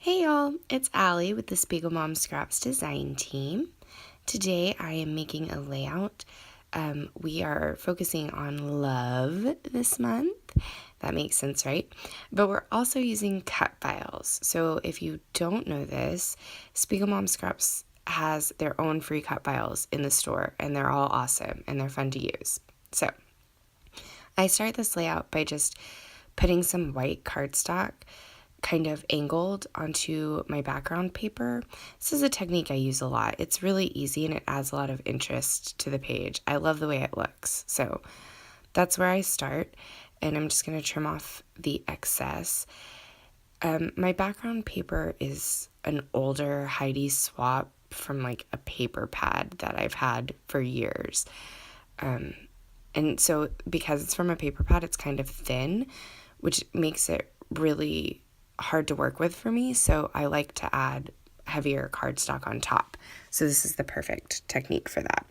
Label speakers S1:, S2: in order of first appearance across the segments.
S1: Hey y'all, it's Allie with the Spiegel Mom Scraps design team. Today I am making a layout. We are focusing on love this month. That makes sense, right? But we're also using cut files. So if you don't know this, Spiegel Mom Scraps has their own free cut files in the store, and they're all awesome and they're fun to use. So I start this layout by just putting some white cardstock kind of angled onto my background paper. This is a technique I use a lot. It's really easy and it adds a lot of interest to the page. I love the way it looks. So that's where I start, and I'm just going to trim off the excess. My background paper is an older Heidi swap from like a paper pad that I've had for years. And so because it's from a paper pad, it's kind of thin, which makes it really hard to work with for me. So I like to add heavier cardstock on top. So this is the perfect technique for that.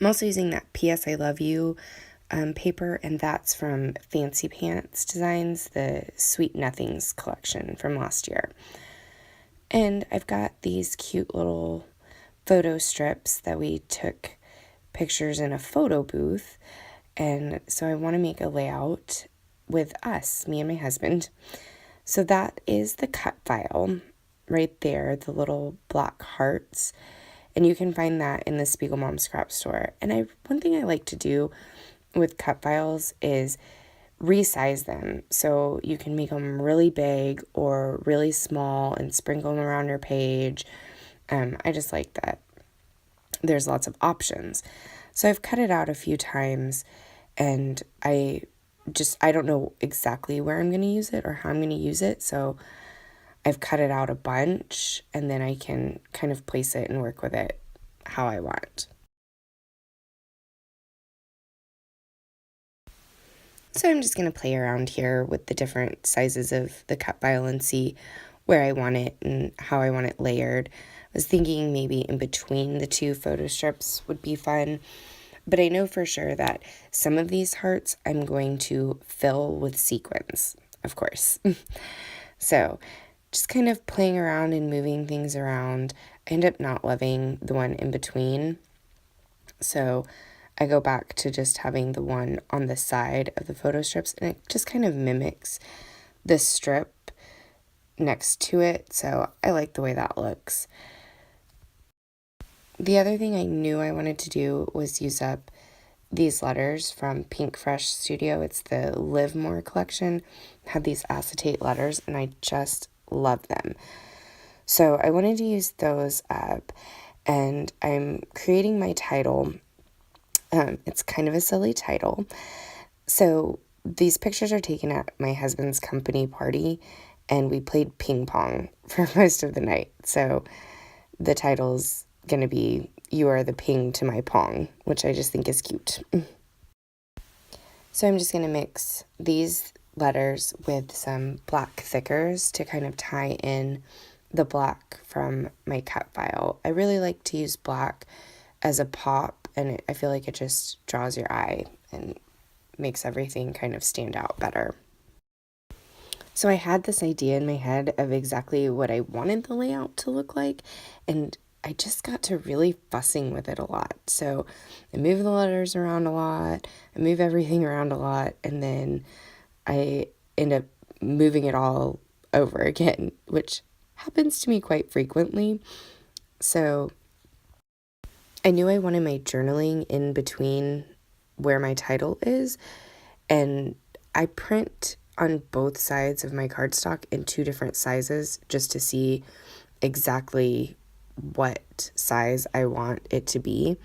S1: I'm also using that P.S. I Love You paper, and that's from Fancy Pants Designs, the Sweet Nothings collection from last year. And I've got these cute little photo strips that we took pictures in a photo booth, and so I want to make a layout with us, me and my husband. So that is the cut file right there, the little black hearts, and you can find that in the Spiegel Mom Scrap store. And one thing I like to do with cut files is resize them, so you can make them really big or really small and sprinkle them around your page. I just like that there's lots of options. So I've cut it out a few times, and I don't know exactly where I'm going to use it or how I'm going to use it. So I've cut it out a bunch, and then I can kind of place it and work with it how I want. So I'm just going to play around here with the different sizes of the cut file and see where I want it and how I want it layered. I was thinking maybe in between the two photo strips would be fun, but I know for sure that some of these hearts I'm going to fill with sequins, of course. So just kind of playing around and moving things around. I end up not loving the one in between, so I go back to just having the one on the side of the photo strips, and it just kind of mimics the strip next to it, so I like the way that looks. The other thing I knew I wanted to do was use up these letters from Pink Fresh Studio. It's the Live More collection. It had these acetate letters, and I just love them. So I wanted to use those up, and I'm creating my title. It's kind of a silly title. So these pictures are taken at my husband's company party, and we played ping pong for most of the night. So the title's going to be You Are the Ping to My Pong, which I just think is cute. So I'm just going to mix these letters with some black thickers to kind of tie in the black from my cut file. I really like to use black as a pop, and I feel like it just draws your eye and makes everything kind of stand out better. So I had this idea in my head of exactly what I wanted the layout to look like, and I just got to really fussing with it a lot. So I move the letters around a lot, I move everything around a lot, and then I end up moving it all over again, which happens to me quite frequently. So I knew I wanted my journaling in between where my title is, and I print on both sides of my cardstock in two different sizes just to see exactly what size I want it to be.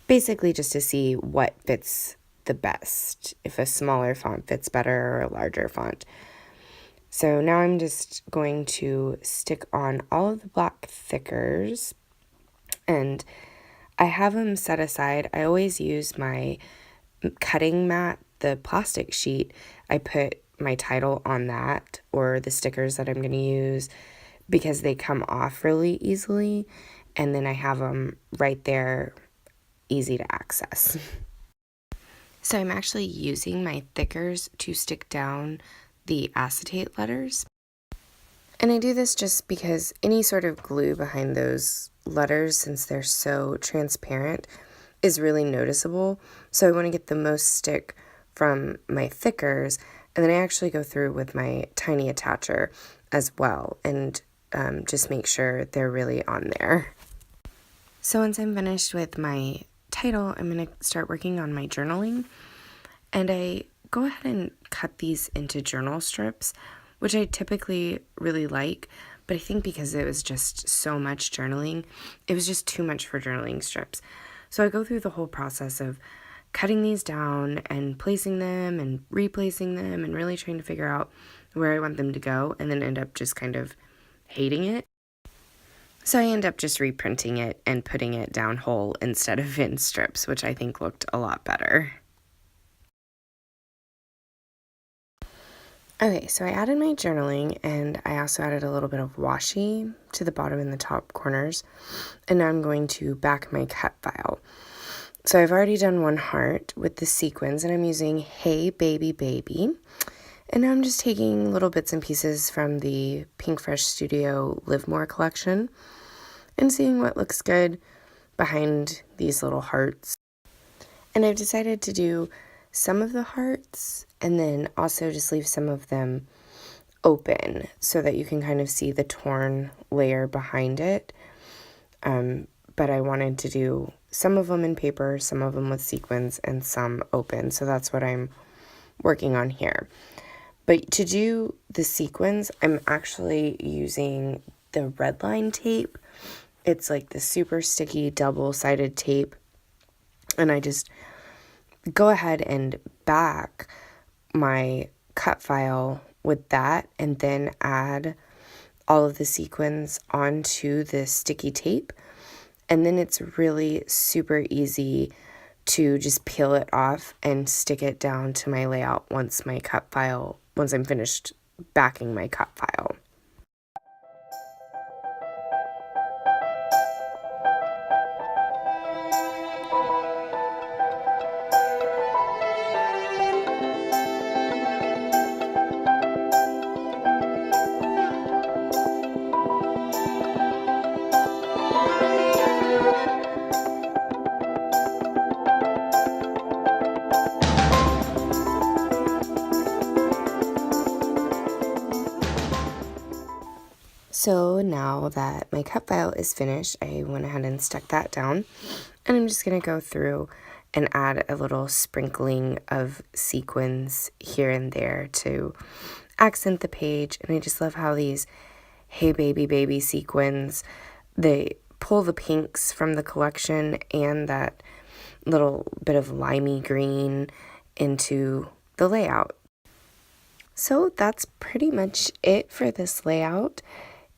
S1: Basically just to see what fits the best, if a smaller font fits better or a larger font. So now I'm just going to stick on all of the black thickers, and I have them set aside. I always use my cutting mat, the plastic sheet. I put my title on that, or the stickers that I'm going to use, because they come off really easily, and then I have them right there, easy to access. So I'm actually using my thickers to stick down the acetate letters. And I do this just because any sort of glue behind those letters, since they're so transparent, is really noticeable. So I want to get the most stick from my thickers, and then I actually go through with my tiny attacher as well and just make sure they're really on there. So once I'm finished with my title, I'm going to start working on my journaling, and I go ahead and cut these into journal strips, which I typically really like, but I think because it was just so much journaling, it was just too much for journaling strips. So I go through the whole process of cutting these down and placing them and replacing them and really trying to figure out where I want them to go, and then end up just kind of hating it. So I end up just reprinting it and putting it down whole instead of in strips, which I think looked a lot better. Okay, so I added my journaling, and I also added a little bit of washi to the bottom and the top corners, and now I'm going to back my cut file. So I've already done one heart with the sequins, and I'm using Hey Baby Baby, and now I'm just taking little bits and pieces from the Pink Fresh Studio Live More collection and seeing what looks good behind these little hearts. And I've decided to do some of the hearts and then also just leave some of them open so that you can kind of see the torn layer behind it. But I wanted to do some of them in paper, some of them with sequins, and some open. So that's what I'm working on here. But to do the sequins, I'm actually using the red line tape. It's like the super sticky double-sided tape. And I just go ahead and back my cut file with that, and then add all of the sequins onto the sticky tape. And then it's really super easy to just peel it off and stick it down to my layout once I'm finished backing my cut file. So now that my cut file is finished, I went ahead and stuck that down, and I'm just going to go through and add a little sprinkling of sequins here and there to accent the page. And I just love how these Hey Baby Baby sequins, they pull the pinks from the collection and that little bit of limey green into the layout. So that's pretty much it for this layout.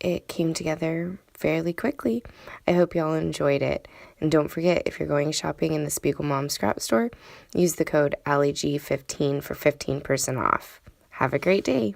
S1: It came together fairly quickly. I hope y'all enjoyed it. And don't forget, if you're going shopping in the Spiegel Mom Scrap Store, use the code AllieG15 for 15% off. Have a great day.